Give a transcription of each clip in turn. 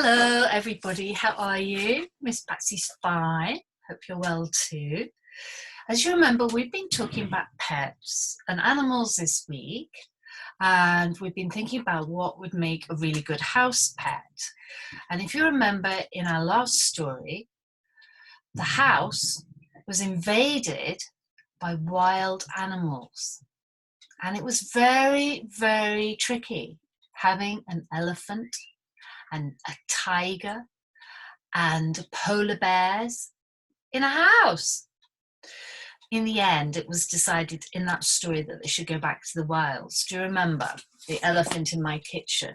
Hello everybody, how are you? Miss Patsy's fine, hope you're well too. As you remember, we've been talking about pets and animals this week, and we've been thinking about what would make a really good house pet. And if you remember in our last story, the house was invaded by wild animals, and it was very, very tricky having an elephant and a tiger and polar bears in a house. In the end, it was decided in that story that they should go back to the wilds. Do you remember the elephant in my kitchen?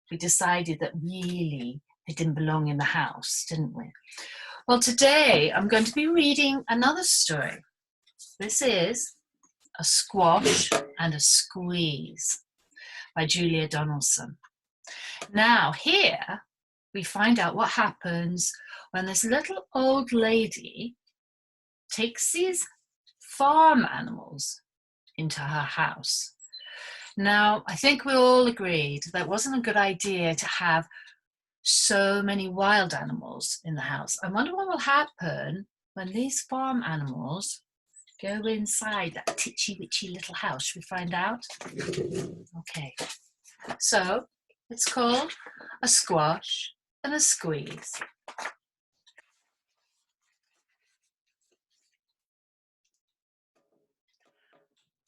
We decided that really it didn't belong in the house, didn't we? Well, today I'm going to be reading another story. This is A Squash and a Squeeze by Julia Donaldson. Now here we find out what happens when this little old lady takes these farm animals into her house. Now, I think we all agreed that it wasn't a good idea to have so many wild animals in the house. I wonder what will happen when these farm animals go inside that titchy-witchy little house. Should we find out? Okay, so it's called A Squash and a Squeeze.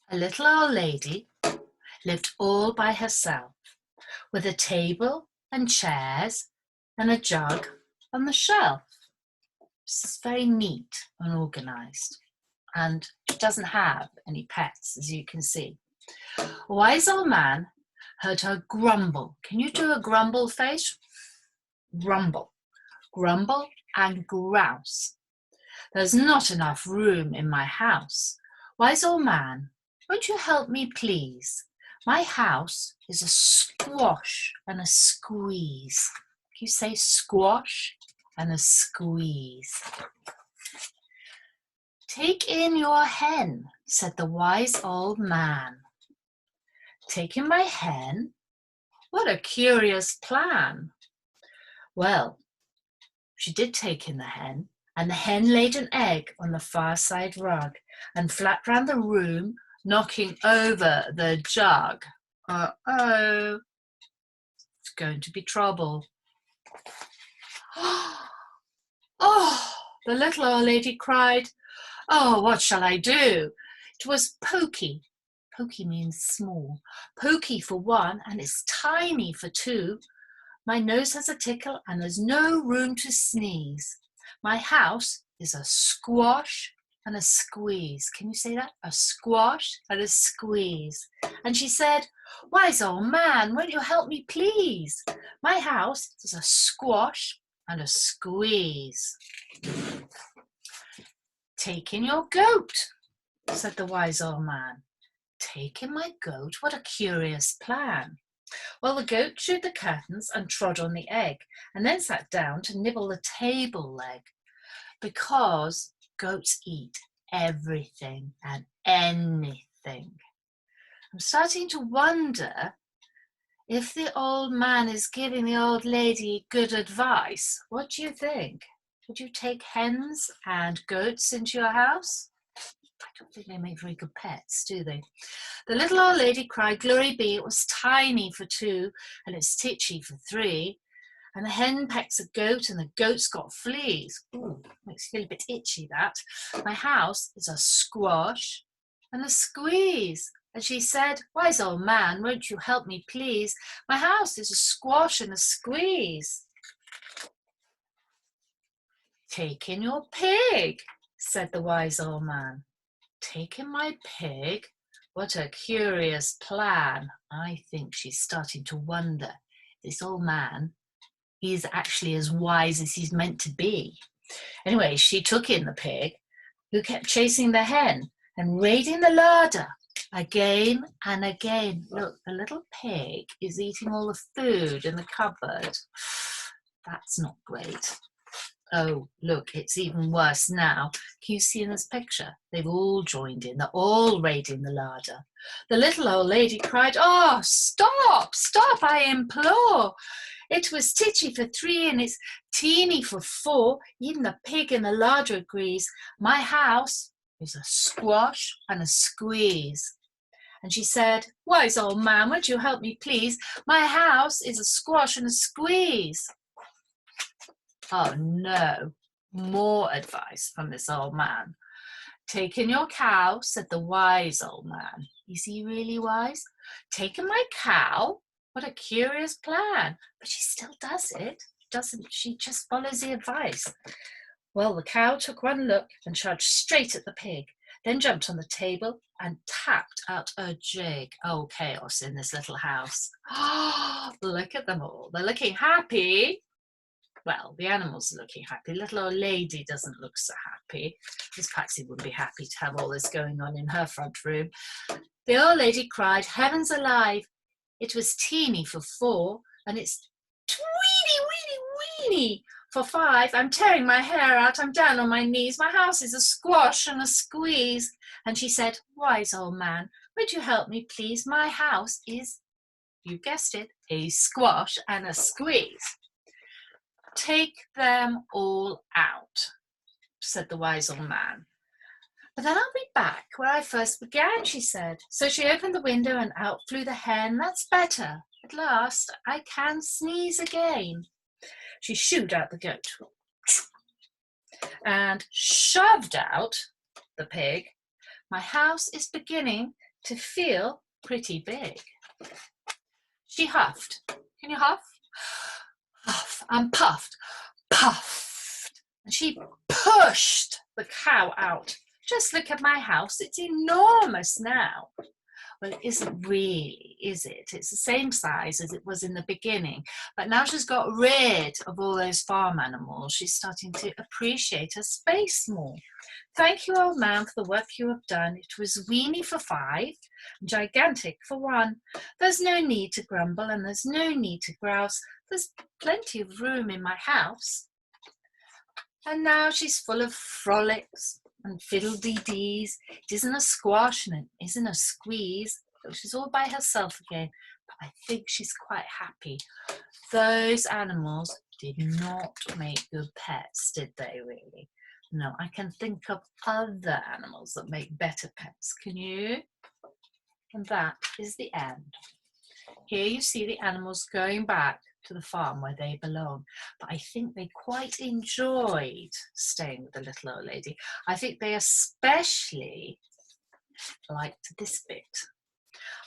A little old lady lived all by herself, with a table and chairs and a jug on the shelf. This is very neat and organised, and she doesn't have any pets, as you can see. A wise old man heard her grumble. Can you do a grumble face? Grumble, grumble and grouse. There's not enough room in my house. Wise old man, won't you help me, please? My house is a squash and a squeeze. Can you say squash and a squeeze? Take in your hen, said the wise old man. Take in my hen? What a curious plan. Well, she did take in the hen, and the hen laid an egg on the far side rug and flapped round the room, knocking over the jug. Uh-oh, it's going to be trouble. Oh, the little old lady cried. Oh, what shall I do? It was Pokey. Pokey means small. Pokey for one, and it's tiny for two. My nose has a tickle and there's no room to sneeze. My house is a squash and a squeeze. Can you say that? A squash and a squeeze. And she said, wise old man, won't you help me, please? My house is a squash and a squeeze. Take in your goat, said the wise old man. Take in my goat? What a curious plan. Well, the goat chewed the curtains and trod on the egg, and then sat down to nibble the table leg, because goats eat everything and anything. I'm starting to wonder if the old man is giving the old lady good advice. What do you think? Would you take hens and goats into your house? I don't think they make very good pets, do they? The little old lady cried, glory be, it was tiny for two, and it's titchy for three. And the hen pecks a goat, and the goat's got fleas. Ooh, makes you feel a bit itchy, that. My house is a squash and a squeeze. And she said, wise old man, won't you help me, please? My house is a squash and a squeeze. Take in your pig, said the wise old man. Take in my pig? What a curious plan. I think she's starting to wonder. This old man, he's actually as wise as he's meant to be. Anyway, she took in the pig, who kept chasing the hen and raiding the larder again and again. Look, the little pig is eating all the food in the cupboard. That's not great. Oh, look, it's even worse now. Can you see in this picture? They've all joined in. They're all raiding the larder. The little old lady cried, oh, stop, stop, I implore. It was titchy for 3 and it's teeny for 4. Even the pig in the larder agrees. My house is a squash and a squeeze. And she said, wise old man, would you help me please? My house is a squash and a squeeze. Oh no, more advice from this old man. Take in your cow, said the wise old man. Is he really wise? Taken my cow? What a curious plan. But she still does it, doesn't she? Just follows the advice. Well, the cow took one look and charged straight at the pig, then jumped on the table and tapped out a jig. Oh, chaos in this little house. Oh, look at them all. They're looking happy. Well, the animals are looking happy. Little old lady doesn't look so happy. Miss Patsy wouldn't be happy to have all this going on in her front room. The old lady cried, heavens alive. It was teeny for 4, and it's weeny for 5. I'm tearing my hair out. I'm down on my knees. My house is a squash and a squeeze. And she said, wise old man, would you help me, please? My house is, you guessed it, a squash and a squeeze. Take them all out, said the wise old man. But then I'll be back where I first began, she said. So she opened the window and out flew the hen. That's better. At last I can sneeze again. She shooed out the goat and shoved out the pig. My house is beginning to feel pretty big. She huffed. Can you huff? Huff and puffed, puffed, and she pushed the cow out. Just look at my house, it's enormous now. Well, it isn't really, is it? It's the same size as it was in the beginning, but now she's got rid of all those farm animals. She's starting to appreciate her space more. Thank you, old man, for the work you have done. It was weeny for 5, gigantic for 1. There's no need to grumble and there's no need to grouse. There's plenty of room in my house. And now she's full of frolics and fiddle-dee-dees. It isn't a squash and it isn't a squeeze. So she's all by herself again, but I think she's quite happy. Those animals did not make good pets, did they really? No, I can think of other animals that make better pets. Can you? And that is the end. Here you see the animals going back to the farm where they belong. But I think they quite enjoyed staying with the little old lady. I think they especially liked this bit.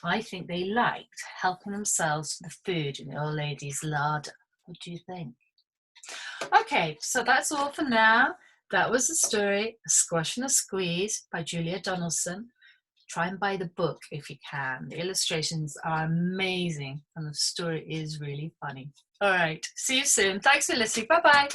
I think they liked helping themselves to the food in the old lady's larder. What do you think? Okay, so that's all for now. That was the story, A Squash and a Squeeze by Julia Donaldson. Try and buy the book if you can. The illustrations are amazing and the story is really funny. All right, see you soon. Thanks for listening. Bye-bye.